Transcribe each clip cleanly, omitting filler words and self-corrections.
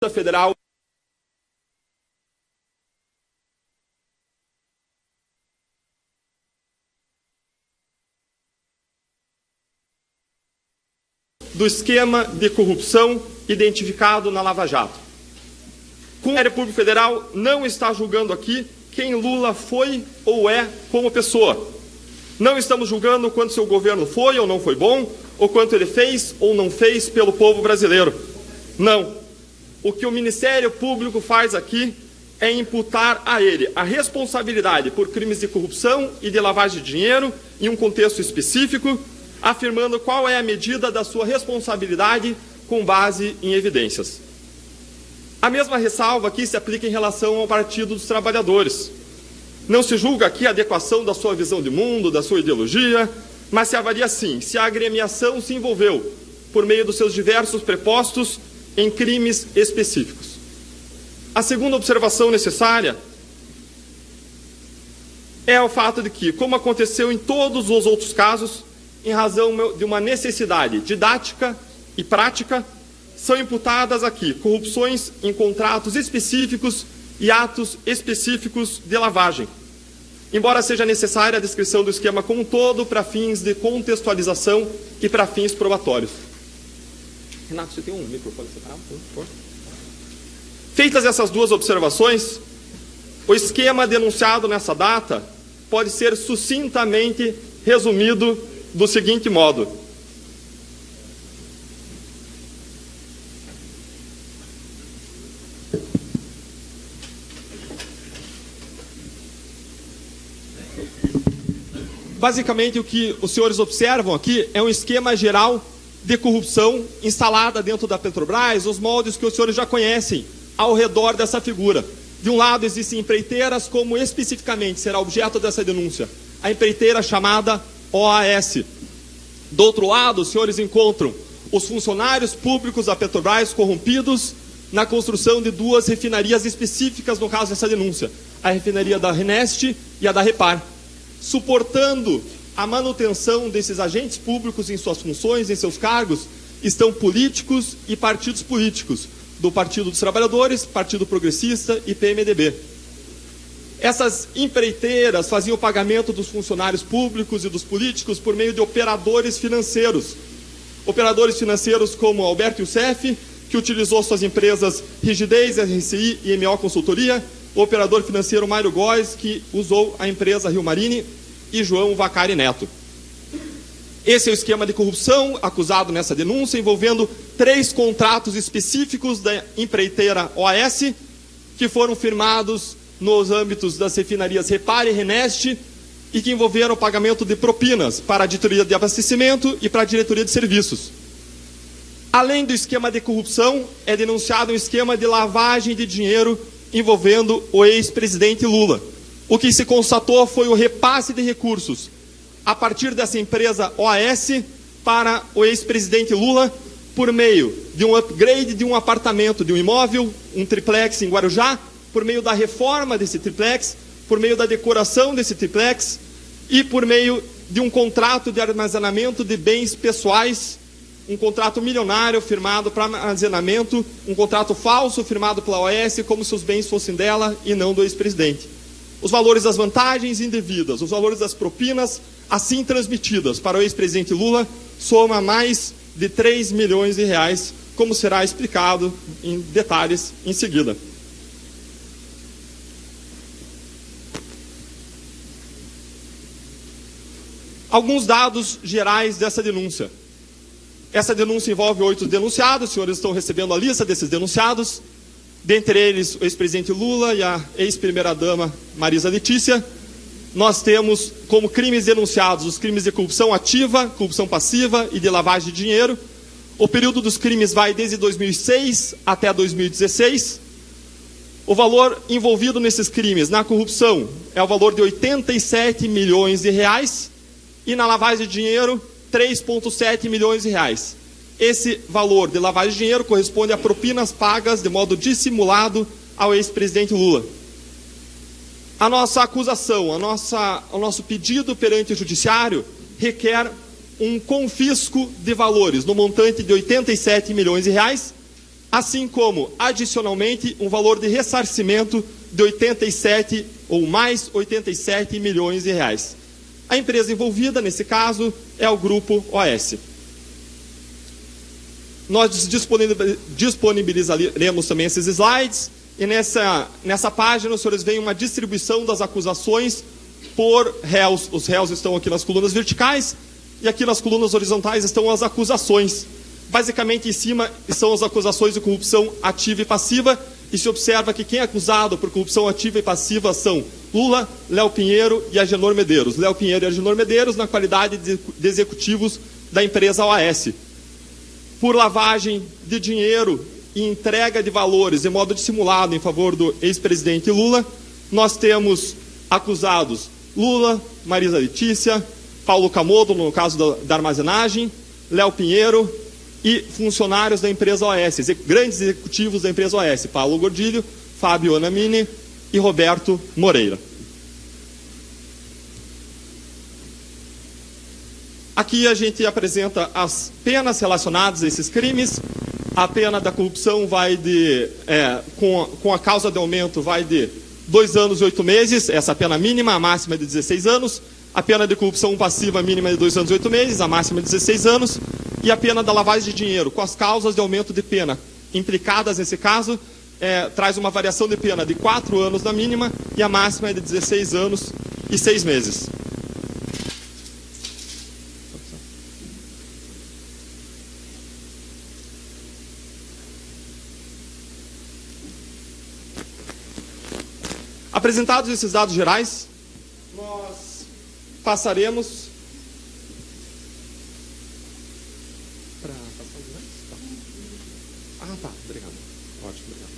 Receita Federal do esquema de corrupção identificado na Lava Jato. O Ministério Público Federal não está julgando aqui quem Lula foi ou é como pessoa. Não estamos julgando quanto seu governo foi ou não foi bom, ou quanto ele fez ou não fez pelo povo brasileiro. Não. O que o Ministério Público faz aqui é imputar a ele a responsabilidade por crimes de corrupção e de lavagem de dinheiro em um contexto específico, afirmando qual é a medida da sua responsabilidade com base em evidências. A mesma ressalva aqui se aplica em relação ao Partido dos Trabalhadores. Não se julga aqui a adequação da sua visão de mundo, da sua ideologia, mas se avalia sim se a agremiação se envolveu, por meio dos seus diversos prepostos, em crimes específicos. A segunda observação necessária é o fato de que, como aconteceu em todos os outros casos, em razão de uma necessidade didática e prática, são imputadas aqui corrupções em contratos específicos e atos específicos de lavagem, embora seja necessária a descrição do esquema como um todo para fins de contextualização e para fins probatórios. Renato, você tem um microfone separado, por favor? Feitas essas duas observações, o esquema denunciado nessa data pode ser sucintamente resumido do seguinte modo. Basicamente, o que os senhores observam aqui é um esquema geral de corrupção instalada dentro da Petrobras, os moldes que os senhores já conhecem ao redor dessa figura. De um lado, existem empreiteiras, como especificamente será objeto dessa denúncia, a empreiteira chamada OAS. Do outro lado, os senhores encontram os funcionários públicos da Petrobras corrompidos na construção de duas refinarias específicas no caso dessa denúncia, a refinaria da RNEST e a da Repar. Suportando a manutenção desses agentes públicos em suas funções, em seus cargos, estão políticos e partidos políticos, do Partido dos Trabalhadores, Partido Progressista e PMDB. Essas empreiteiras faziam o pagamento dos funcionários públicos e dos políticos por meio de operadores financeiros. Operadores financeiros como Alberto Youssef, que utilizou suas empresas Rigidez, RCI e MO Consultoria, o operador financeiro Mário Góes, que usou a empresa Rio Marine, e João Vacari Neto. Esse é o esquema de corrupção acusado nessa denúncia, envolvendo 3 contratos específicos da empreiteira OAS, que foram firmados nos âmbitos das refinarias Repar e RNEST, e que envolveram o pagamento de propinas para a diretoria de abastecimento e para a diretoria de serviços. Além do esquema de corrupção, é denunciado um esquema de lavagem de dinheiro envolvendo o ex-presidente Lula. O que se constatou foi o repasse de recursos a partir dessa empresa OAS para o ex-presidente Lula por meio de um upgrade de um apartamento, de um imóvel, um triplex em Guarujá, por meio da reforma desse triplex, por meio da decoração desse triplex e por meio de um contrato de armazenamento de bens pessoais, um contrato milionário firmado para armazenamento, um contrato falso firmado pela OAS como se os bens fossem dela e não do ex-presidente. Os valores das vantagens indevidas, os valores das propinas assim transmitidas para o ex-presidente Lula soma mais de 3 milhões de reais, como será explicado em detalhes em seguida. Alguns dados gerais dessa denúncia. Essa denúncia envolve 8 denunciados, os senhores estão recebendo a lista desses denunciados, dentre eles o ex-presidente Lula e a ex-primeira-dama Marisa Letícia. Nós temos como crimes denunciados os crimes de corrupção ativa, corrupção passiva e de lavagem de dinheiro. O período dos crimes vai desde 2006 até 2016. O valor envolvido nesses crimes na corrupção é o valor de 87 milhões de reais e na lavagem de dinheiro 3,7 milhões de reais. Esse valor de lavagem de dinheiro corresponde a propinas pagas de modo dissimulado ao ex-presidente Lula. A nossa acusação, o nosso pedido perante o judiciário requer um confisco de valores no montante de 87 milhões de reais, assim como, adicionalmente, um valor de ressarcimento de 87 ou mais 87 milhões de reais. A empresa envolvida, nesse caso, é o Grupo OS. Nós disponibilizaremos também esses slides, e nessa página os senhores veem uma distribuição das acusações por réus. Os réus estão aqui nas colunas verticais, e aqui nas colunas horizontais estão as acusações. Basicamente, em cima são as acusações de corrupção ativa e passiva, e se observa que quem é acusado por corrupção ativa e passiva são Lula, Léo Pinheiro e Agenor Medeiros. Léo Pinheiro e Agenor Medeiros na qualidade de executivos da empresa OAS. Por lavagem de dinheiro e entrega de valores de modo dissimulado em favor do ex-presidente Lula, nós temos acusados Lula, Marisa Letícia, Paulo Camodo, no caso da armazenagem, Léo Pinheiro e funcionários da empresa OAS, grandes executivos da empresa OAS, Paulo Gordilho, Fábio Anamini e Roberto Moreira. Aqui a gente apresenta as penas relacionadas a esses crimes. A pena da corrupção vai com a causa de aumento, vai de 2 anos e 8 meses, essa é a pena mínima, a máxima é de 16 anos. A pena de corrupção passiva mínima é de 2 anos e 8 meses, a máxima é de 16 anos. E a pena da lavagem de dinheiro, com as causas de aumento de pena implicadas nesse caso, traz uma variação de pena de 4 anos na mínima e a máxima é de 16 anos e 6 meses. Apresentados esses dados gerais, nós passaremos para passar os dados? Tá, obrigado. Ótimo, obrigado.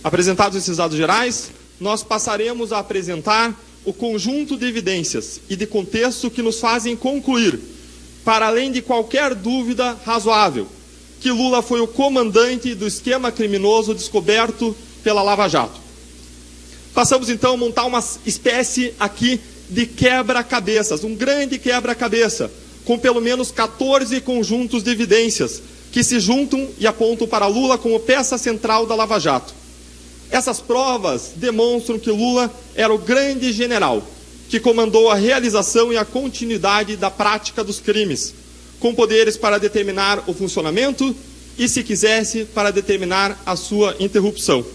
Apresentados esses dados gerais, nós passaremos a apresentar o conjunto de evidências e de contexto que nos fazem concluir, para além de qualquer dúvida razoável, que Lula foi o comandante do esquema criminoso descoberto pela Lava Jato. Passamos então a montar uma espécie aqui de quebra-cabeças, um grande quebra-cabeça, com pelo menos 14 conjuntos de evidências, que se juntam e apontam para Lula como peça central da Lava Jato. Essas provas demonstram que Lula era o grande general, que comandou a realização e a continuidade da prática dos crimes, com poderes para determinar o funcionamento e, se quisesse, para determinar a sua interrupção.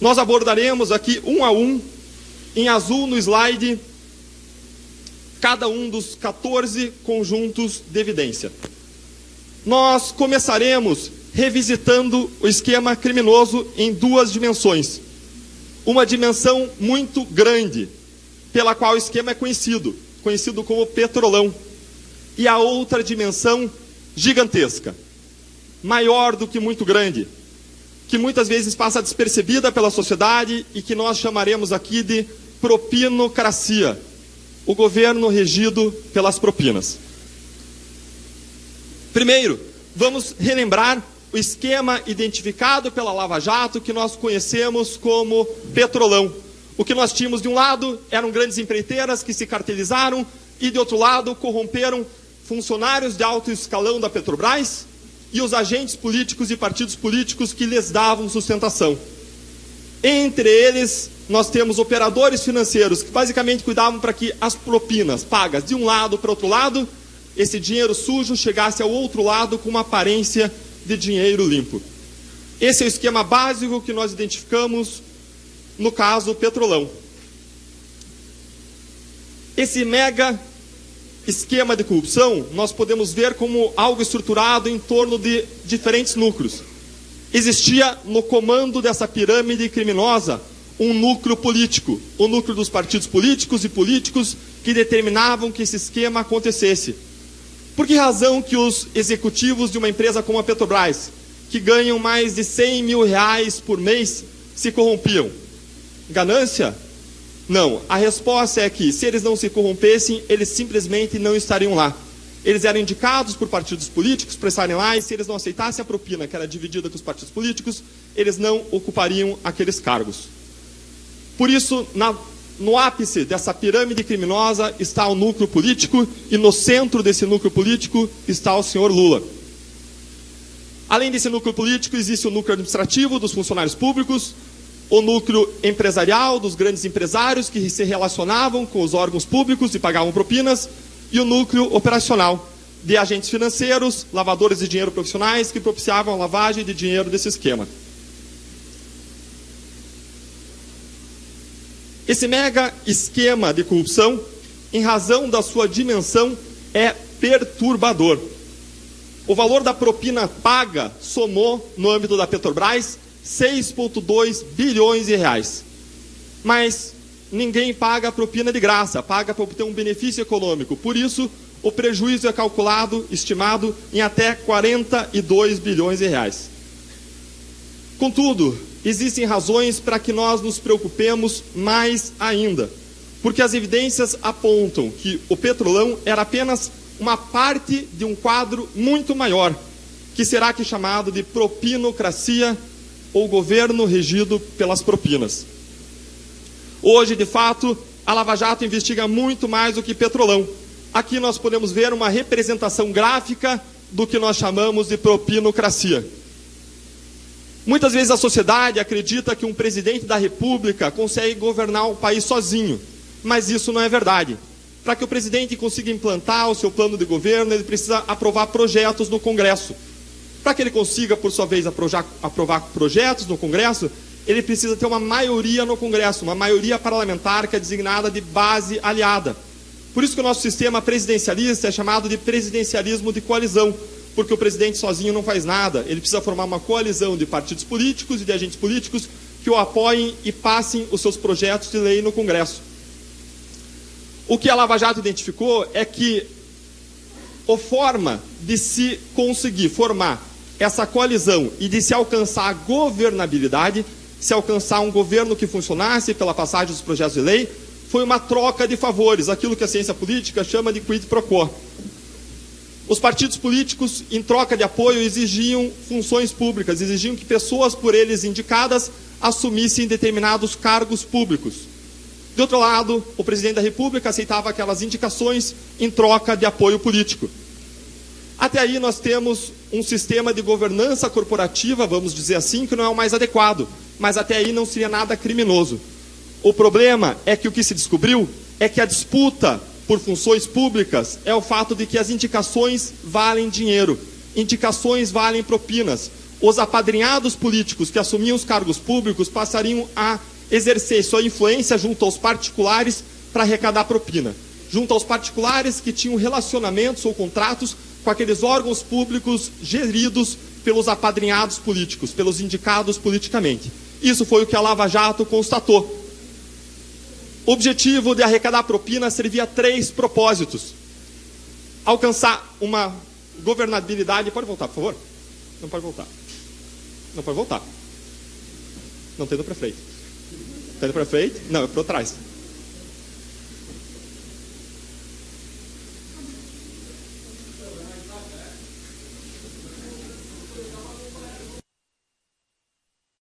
Nós abordaremos aqui um a um, em azul no slide, cada um dos 14 conjuntos de evidência. Nós começaremos revisitando o esquema criminoso em 2 dimensões. Uma dimensão muito grande, pela qual o esquema é conhecido como Petrolão. E a outra dimensão gigantesca, maior do que muito grande, que muitas vezes passa despercebida pela sociedade e que nós chamaremos aqui de propinocracia, o governo regido pelas propinas. Primeiro, vamos relembrar o esquema identificado pela Lava Jato, que nós conhecemos como Petrolão. O que nós tínhamos de um lado eram grandes empreiteiras que se cartelizaram e de outro lado corromperam funcionários de alto escalão da Petrobras e os agentes políticos e partidos políticos que lhes davam sustentação. Entre eles, nós temos operadores financeiros que basicamente cuidavam para que as propinas pagas de um lado para outro lado, esse dinheiro sujo chegasse ao outro lado com uma aparência de dinheiro limpo. Esse é o esquema básico que nós identificamos no caso Petrolão. Esse mega esquema de corrupção nós podemos ver como algo estruturado em torno de diferentes núcleos. Existia no comando dessa pirâmide criminosa um núcleo político, o núcleo dos partidos políticos e políticos que determinavam que esse esquema acontecesse. Por que razão que os executivos de uma empresa como a Petrobras, que ganham mais de 100 mil reais por mês, se corrompiam? Ganância? Não. A resposta é que, se eles não se corrompessem, eles simplesmente não estariam lá. Eles eram indicados por partidos políticos para estarem lá, e se eles não aceitassem a propina, que era dividida com os partidos políticos, eles não ocupariam aqueles cargos. Por isso, no ápice dessa pirâmide criminosa está o núcleo político, e no centro desse núcleo político está o senhor Lula. Além desse núcleo político, existe o núcleo administrativo dos funcionários públicos, o núcleo empresarial dos grandes empresários que se relacionavam com os órgãos públicos e pagavam propinas, e o núcleo operacional de agentes financeiros, lavadores de dinheiro profissionais que propiciavam a lavagem de dinheiro desse esquema. Esse mega esquema de corrupção, em razão da sua dimensão, é perturbador. O valor da propina paga somou, no âmbito da Petrobras, 6,2 bilhões de reais. Mas ninguém paga a propina de graça, paga para obter um benefício econômico. Por isso, o prejuízo é calculado, estimado, em até 42 bilhões de reais. Contudo, existem razões para que nós nos preocupemos mais ainda, porque as evidências apontam que o Petrolão era apenas uma parte de um quadro muito maior, que será aqui chamado de propinocracia ou governo regido pelas propinas. Hoje, de fato, a Lava Jato investiga muito mais do que Petrolão. Aqui nós podemos ver uma representação gráfica do que nós chamamos de propinocracia. Muitas vezes a sociedade acredita que um presidente da República consegue governar o país sozinho, mas isso não é verdade. Para que o presidente consiga implantar o seu plano de governo, ele precisa aprovar projetos no Congresso. Para que ele consiga, por sua vez, aprovar projetos no Congresso, ele precisa ter uma maioria no Congresso, uma maioria parlamentar que é designada de base aliada. Por isso que o nosso sistema presidencialista é chamado de presidencialismo de coalizão, porque o presidente sozinho não faz nada. Ele precisa formar uma coalizão de partidos políticos e de agentes políticos que o apoiem e passem os seus projetos de lei no Congresso. O que a Lava Jato identificou é que a forma de se conseguir formar essa coalizão e de se alcançar a governabilidade, se alcançar um governo que funcionasse pela passagem dos projetos de lei, foi uma troca de favores, aquilo que a ciência política chama de quid pro quo. Os partidos políticos, em troca de apoio, exigiam funções públicas, exigiam que pessoas por eles indicadas assumissem determinados cargos públicos. De outro lado, o presidente da República aceitava aquelas indicações em troca de apoio político. Até aí nós temos um sistema de governança corporativa, vamos dizer assim, que não é o mais adequado, mas até aí não seria nada criminoso. O problema é que o que se descobriu é que a disputa por funções públicas é o fato de que as indicações valem dinheiro, indicações valem propinas. Os apadrinhados políticos que assumiam os cargos públicos passariam a exercer sua influência junto aos particulares para arrecadar propina, junto aos particulares que tinham relacionamentos ou contratos com aqueles órgãos públicos geridos pelos apadrinhados políticos, pelos indicados politicamente. Isso foi o que a Lava Jato constatou. O objetivo de arrecadar propina servia a 3 propósitos. Alcançar uma governabilidade... Pode voltar, por favor? Não pode voltar. Não pode voltar. Não tem do prefeito. Tem do prefeito? Não, é por trás.